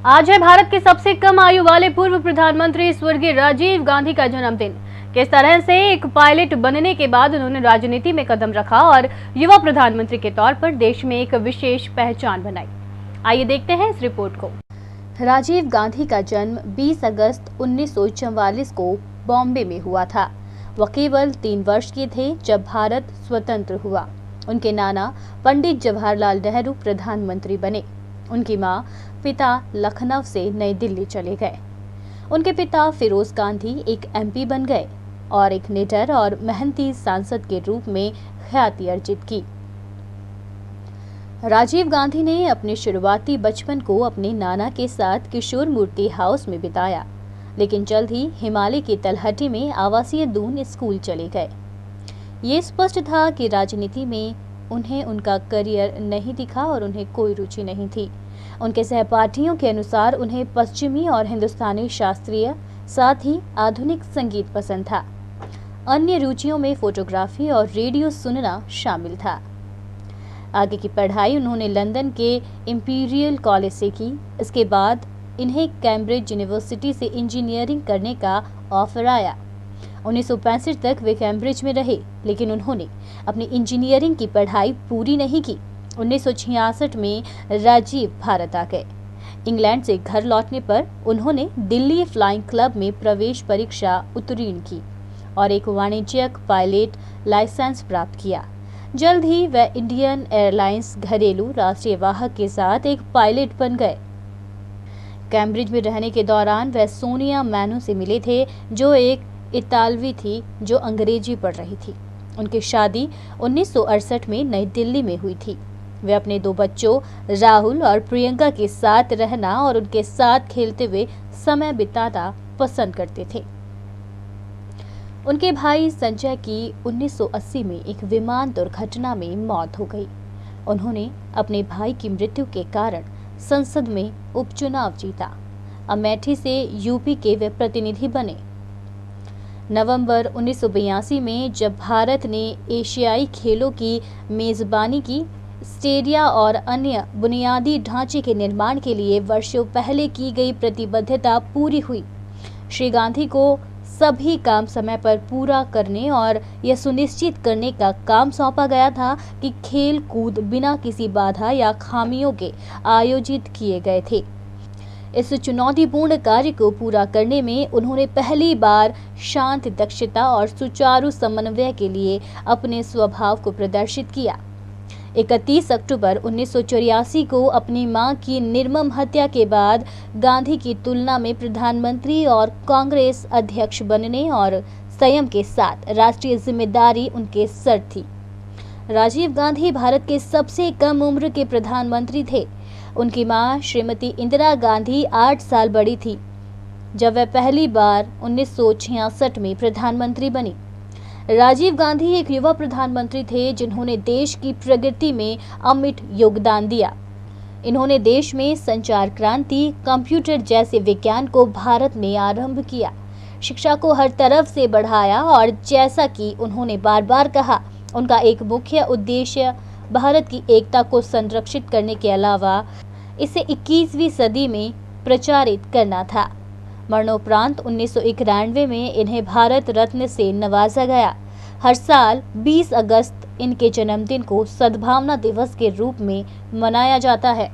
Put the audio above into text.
आज है भारत के सबसे कम आयु वाले पूर्व प्रधानमंत्री स्वर्गीय राजीव गांधी का जन्मदिन। किस तरह से एक पायलट बनने के बाद उन्होंने राजनीति में कदम रखा और युवा प्रधानमंत्री के तौर पर देश में एक विशेष पहचान बनाई, आइए देखते हैं इस रिपोर्ट को। राजीव गांधी का जन्म 20 अगस्त 1944 को बॉम्बे में हुआ था। वह केवल 3 वर्ष के थे जब भारत स्वतंत्र हुआ। उनके नाना पंडित जवाहरलाल नेहरू प्रधानमंत्री बने। उनकी मां पिता लखनऊ से नई दिल्ली चले गए। उनके पिता फिरोज गांधी एक एमपी बन गए और एक निडर और मेहनती सांसद के रूप में ख्याति अर्जित की। राजीव गांधी ने अपने शुरुआती बचपन को अपने नाना के साथ किशोर मूर्ति हाउस में बिताया, लेकिन जल्द ही हिमालय की तलहटी में आवासीय दून स्कूल चले गए। ये स्पष्ट था कि राजनीति में उन्हें उनका करियर नहीं दिखा और उन्हें कोई रुचि नहीं थी। उनके सहपाठियों के अनुसार उन्हें पश्चिमी और हिंदुस्तानी शास्त्रीय, साथ ही आधुनिक संगीत पसंद था। अन्य रुचियों में फोटोग्राफी और रेडियो सुनना शामिल था। आगे की पढ़ाई उन्होंने लंदन के इंपीरियल कॉलेज से की। इसके बाद इन्हें कैम्ब्रिज यूनिवर्सिटी से इंजीनियरिंग करने का ऑफर आया। 1965 तक वे कैम्ब्रिज में रहे, लेकिन उन्होंने अपनी इंजीनियरिंग की पढ़ाई पूरी नहीं की। 1966 में राजीव भारत आ गए। इंग्लैंड से घर लौटने पर उन्होंने दिल्ली फ्लाइंग क्लब में प्रवेश परीक्षा उत्तीर्ण की और एक वाणिज्यिक पायलट लाइसेंस प्राप्त किया। जल्द ही वह इंडियन एयरलाइंस घरेलू राष्ट्रीय वाहक के साथ एक पायलट बन गए। कैम्ब्रिज में रहने के दौरान वह सोनिया मैनू से मिले थे, जो एक इतालवी थी जो अंग्रेजी पढ़ रही थी। उनकी शादी 1968 में नई दिल्ली में हुई थी। वे अपने 2 बच्चों राहुल और प्रियंका के साथ रहना और उनके साथ खेलते हुए समय बिताना पसंद करते थे। उनके भाई संजय की 1980 में एक विमान दुर्घटना में मौत हो गई। उन्होंने अपने भाई की मृत्यु के कारण संसद में उपचुनाव जीता। अमेठी से यूपी के वे प्रतिनिधि बने। नवंबर 1982 में जब भारत ने एशियाई खेलों की मेजबानी की, स्टेडिया और अन्य बुनियादी ढांचे के निर्माण के लिए वर्षों पहले की गई प्रतिबद्धता पूरी हुई। श्री गांधी को सभी काम समय पर पूरा करने और यह सुनिश्चित करने का काम सौंपा गया था कि खेल कूद बिना किसी बाधा या खामियों के आयोजित किए गए थे। इस चुनौतीपूर्ण कार्य को पूरा करने में उन्होंने पहली बार शांत, दक्षता और सुचारू समन्वय के लिए अपने स्वभाव को प्रदर्शित किया। 31 अक्टूबर 1984 को अपनी मां की निर्मम हत्या के बाद गांधी की तुलना में प्रधानमंत्री और कांग्रेस अध्यक्ष बनने और संयम के साथ राष्ट्रीय जिम्मेदारी उनके सर थी। राजीव गांधी भारत के सबसे कम उम्र के प्रधानमंत्री थे। उनकी मां श्रीमती इंदिरा गांधी 8 साल बड़ी थी जब वह पहली बार 1966 में प्रधानमंत्री बनी। राजीव गांधी एक युवा प्रधानमंत्री थे जिन्होंने देश की प्रगति में अमिट योगदान दिया। इन्होंने देश में संचार क्रांति, कंप्यूटर जैसे विज्ञान को भारत में आरंभ किया, शिक्षा को हर तरफ से बढ़ाया और जैसा कि उन्होंने बार बार कहा, उनका एक मुख्य उद्देश्य भारत की एकता को संरक्षित करने के अलावा इसे 21वीं सदी में प्रचारित करना था। मरणोपरांत 1991 में इन्हें भारत रत्न से नवाजा गया। हर साल 20 अगस्त इनके जन्मदिन को सद्भावना दिवस के रूप में मनाया जाता है।